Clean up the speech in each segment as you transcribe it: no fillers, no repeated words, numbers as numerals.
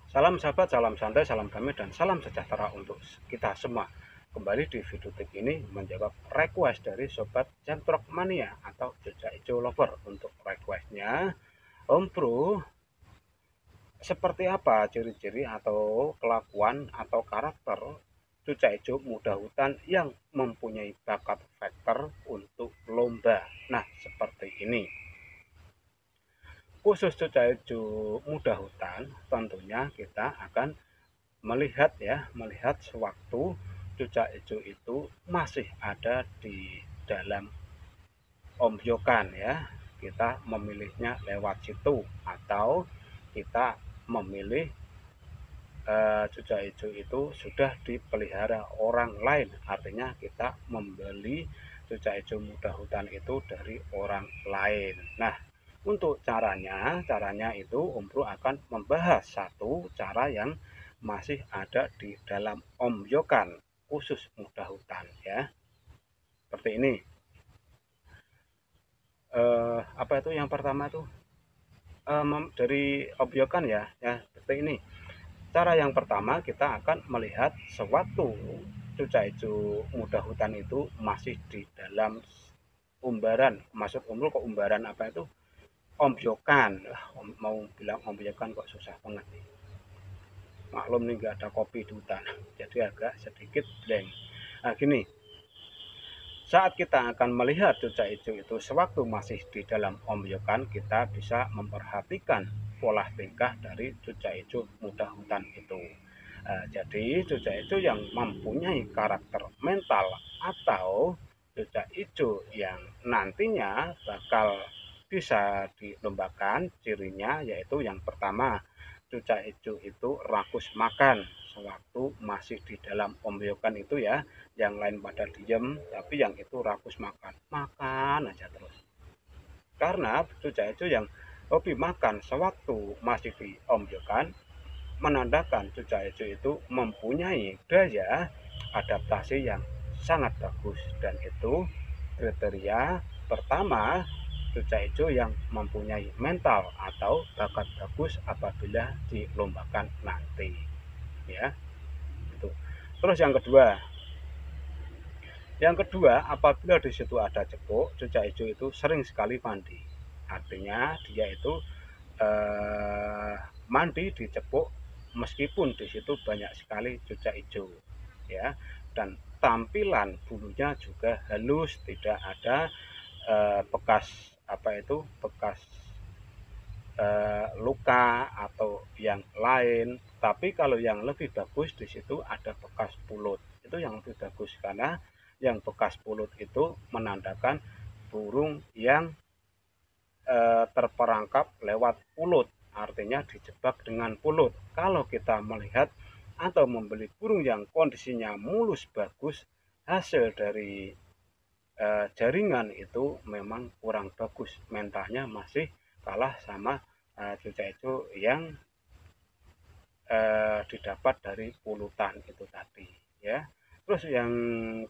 Salam sahabat, salam santai, salam damai, dan salam sejahtera untuk kita semua. Kembali di video tip ini menjawab request dari Sobat Jantrok Mania atau Jejak Ijo Lover. Untuk requestnya, Om Bro, seperti apa ciri-ciri atau kelakuan atau karakter cucak hijau muda hutan yang mempunyai bakat fighter untuk lomba? Nah, seperti ini. Khusus cucak hijau muda hutan, tentunya kita akan melihat sewaktu cucak hijau itu masih ada di dalam ombyokan ya. Kita memilihnya lewat situ atau kita memilih cucak hijau itu sudah dipelihara orang lain. Artinya kita membeli cucak hijau muda hutan itu dari orang lain. Nah, untuk caranya itu Om Bro akan membahas satu cara yang masih ada di dalam ombyokan khusus muda hutan ya. Seperti ini. Apa itu yang pertama tuh? Dari ombyokan ya, seperti ini. Cara yang pertama kita akan melihat sewaktu cucak hijau muda hutan itu masih di dalam umbaran. Maksud Om Bro kok umbaran apa itu? Ombyokan. Mau bilang ombyokan kok susah banget nih. Maklum nih nggak ada kopi di hutan, jadi agak sedikit blank. Nah gini, saat kita akan melihat cucak hijau itu sewaktu masih di dalam ombyokan, kita bisa memperhatikan pola tingkah dari cucak hijau muda hutan itu. Jadi cucak hijau yang mempunyai karakter mental atau cucak hijau yang nantinya bakal bisa dilombakan, cirinya yaitu yang pertama, cucak hijau itu rakus makan sewaktu masih di dalam ombyokan itu ya. Yang lain pada diem, tapi yang itu rakus makan aja terus. Karena cucak hijau yang hobi makan sewaktu masih di ombyokan menandakan cucak hijau itu mempunyai daya adaptasi yang sangat bagus, dan itu kriteria pertama cucak hijau yang mempunyai mental atau bakat bagus apabila dilombakan nanti ya. Itu. Terus yang kedua, apabila di situ ada cekuk, cucak hijau itu sering sekali mandi. Artinya dia itu mandi di cepuk meskipun di situ banyak sekali cucak hijau ya, dan tampilan bulunya juga halus, tidak ada bekas luka atau yang lain. Tapi kalau yang lebih bagus di situ ada bekas pulut, itu yang lebih bagus karena yang bekas pulut itu menandakan burung yang terperangkap lewat pulut, artinya dijebak dengan pulut. Kalau kita melihat atau membeli burung yang kondisinya mulus bagus, hasil dari jaringan itu memang kurang bagus, mentalnya masih kalah sama cucak hijau yang didapat dari pulutan itu tadi ya. Terus yang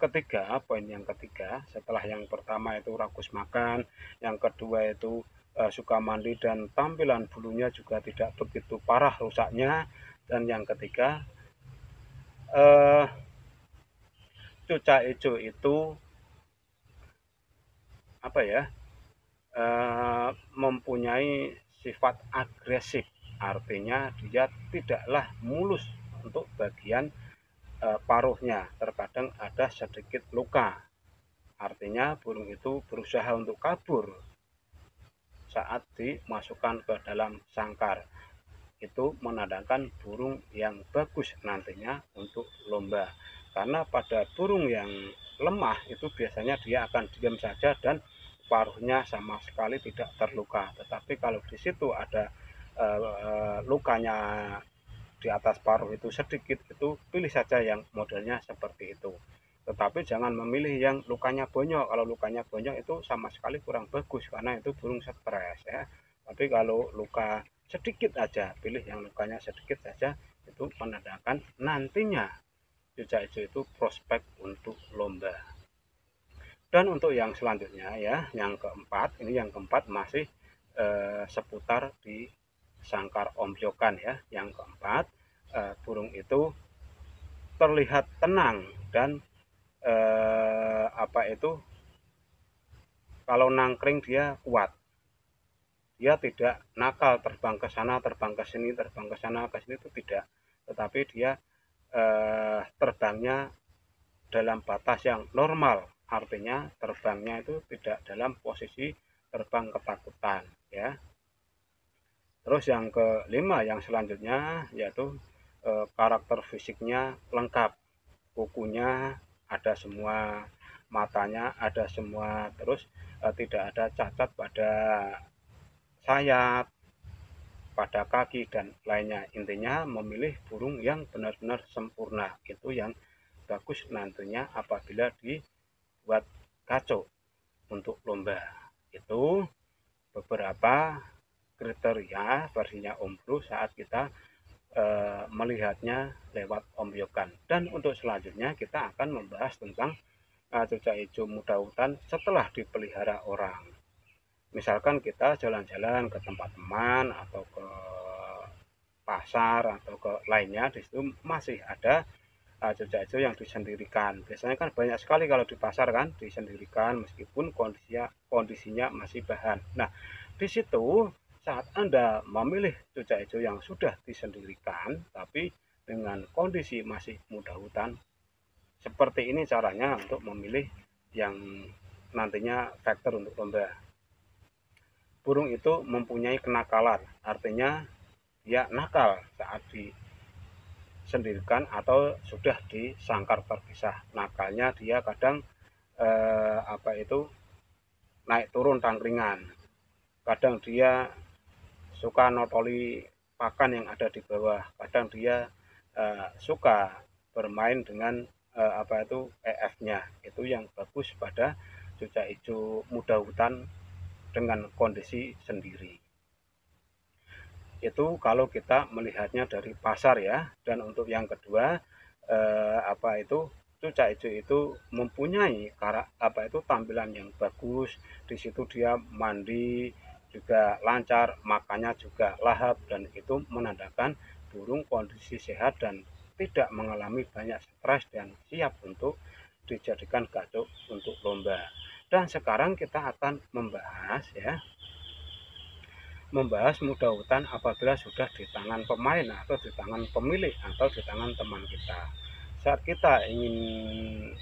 ketiga, poin yang ketiga, setelah yang pertama itu rakus makan, yang kedua itu suka mandi dan tampilan bulunya juga tidak begitu parah rusaknya, dan yang ketiga eh, cucak hijau itu apa ya, mempunyai sifat agresif, artinya dia tidaklah mulus untuk bagian paruhnya, terkadang ada sedikit luka. Artinya burung itu berusaha untuk kabur saat dimasukkan ke dalam sangkar. Itu menandakan burung yang bagus nantinya untuk lomba. Karena pada burung yang lemah itu biasanya dia akan diam saja dan paruhnya sama sekali tidak terluka. Tetapi kalau di situ ada lukanya di atas paruh itu sedikit, itu pilih saja yang modelnya seperti itu. Tetapi jangan memilih yang lukanya bonyok. Kalau lukanya bonyok itu sama sekali kurang bagus karena itu burung stres ya. Tapi kalau luka sedikit aja, pilih yang lukanya sedikit saja, itu menandakan nantinya cucak hijau itu prospek untuk lomba. Dan untuk yang selanjutnya ya, yang keempat masih seputar di sangkar ombyokan ya. Yang keempat, burung itu terlihat tenang dan kalau nangkring dia kuat. Dia tidak nakal terbang ke sana, terbang ke sini, terbang ke sana, ke sini, itu tidak. Tetapi dia terbangnya dalam batas yang normal. Artinya terbangnya itu tidak dalam posisi terbang ketakutan ya. Terus yang kelima, yang selanjutnya yaitu karakter fisiknya lengkap. Kukunya ada semua, matanya ada semua, terus tidak ada cacat pada sayap, pada kaki dan lainnya. Intinya memilih burung yang benar-benar sempurna. Itu yang bagus nantinya apabila dibuat gacok untuk lomba. Itu beberapa kriteria versinya Om Bro saat kita melihatnya lewat ombyokan. Dan untuk selanjutnya kita akan membahas tentang cucak hijau muda hutan setelah dipelihara orang. Misalkan kita jalan-jalan ke tempat teman atau ke pasar atau ke lainnya, di situ masih ada cucak hijau yang disendirikan. Biasanya kan banyak sekali kalau di pasar kan disendirikan meskipun kondisinya masih bahan. Nah, di situ saat Anda memilih cucak hijau yang sudah disendirikan tapi dengan kondisi masih muda hutan, seperti ini caranya untuk memilih yang nantinya faktor untuk lomba. Burung itu mempunyai kenakalan, artinya dia nakal saat disendirikan atau sudah disangkar terpisah. Nakalnya dia kadang naik turun tangkringan. Kadang dia suka notoli pakan yang ada di bawah. Kadang dia suka bermain dengan EF-nya. Itu yang bagus pada cucak hijau muda hutan dengan kondisi sendiri. Itu kalau kita melihatnya dari pasar ya. Dan untuk yang kedua, cucak hijau itu mempunyai tampilan yang bagus. Di situ dia mandi juga lancar, makannya juga lahap, dan itu menandakan burung kondisi sehat dan tidak mengalami banyak stres dan siap untuk dijadikan gacok untuk lomba. Dan sekarang kita akan membahas muda hutan apabila sudah di tangan pemain atau di tangan pemilik atau di tangan teman kita. Saat kita ingin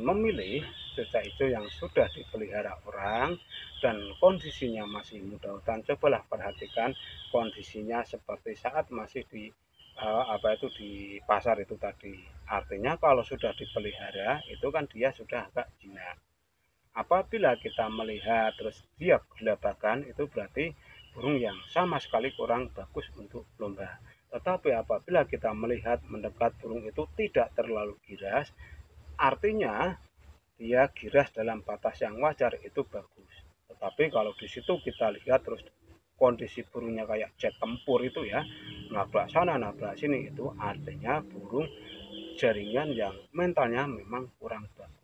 memilih cucak hijau yang sudah dipelihara orang dan kondisinya masih muda hutan, cobalah perhatikan kondisinya seperti saat masih di pasar itu tadi. Artinya kalau sudah dipelihara itu kan dia sudah agak jinak. Apabila kita melihat terus dia gelabakan, itu berarti burung yang sama sekali kurang bagus untuk lomba. Tetapi apabila kita melihat mendekat burung itu tidak terlalu giras, artinya dia giras dalam batas yang wajar, itu bagus. Tetapi kalau di situ kita lihat terus kondisi burungnya kayak jet tempur itu ya, nabrak sana nabrak sini, itu artinya burung jaringan yang mentalnya memang kurang bagus.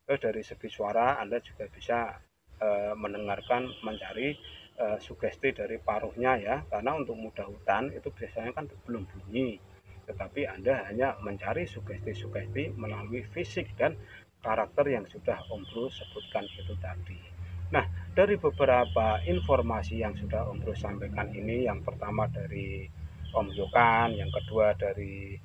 Dari segi suara Anda juga bisa mendengarkan, mencari sugesti dari paruhnya ya, karena untuk muda hutan itu biasanya kan belum bunyi, tetapi Anda hanya mencari sugesti-sugesti melalui fisik dan karakter yang sudah Om Bro sebutkan itu tadi. Nah, dari beberapa informasi yang sudah Om Bro sampaikan ini, yang pertama dari Om Yokan, yang kedua dari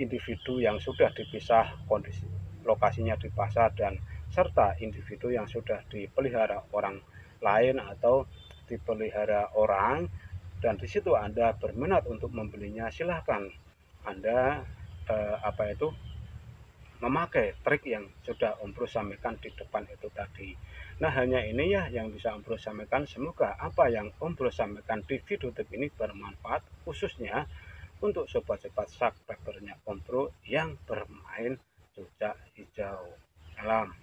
individu yang sudah dipisah kondisi lokasinya di pasar, dan serta individu yang sudah dipelihara orang lain atau dipelihara orang, dan di situ Anda berminat untuk membelinya, silahkan Anda memakai trik yang sudah Om Bro sampaikan di depan itu tadi. Nah, hanya ini ya yang bisa Om Bro sampaikan. Semoga apa yang Om Bro sampaikan di video tip ini bermanfaat, khususnya untuk sobat-sobat subscribernya Om Bro yang bermain cucak hijau. Salam.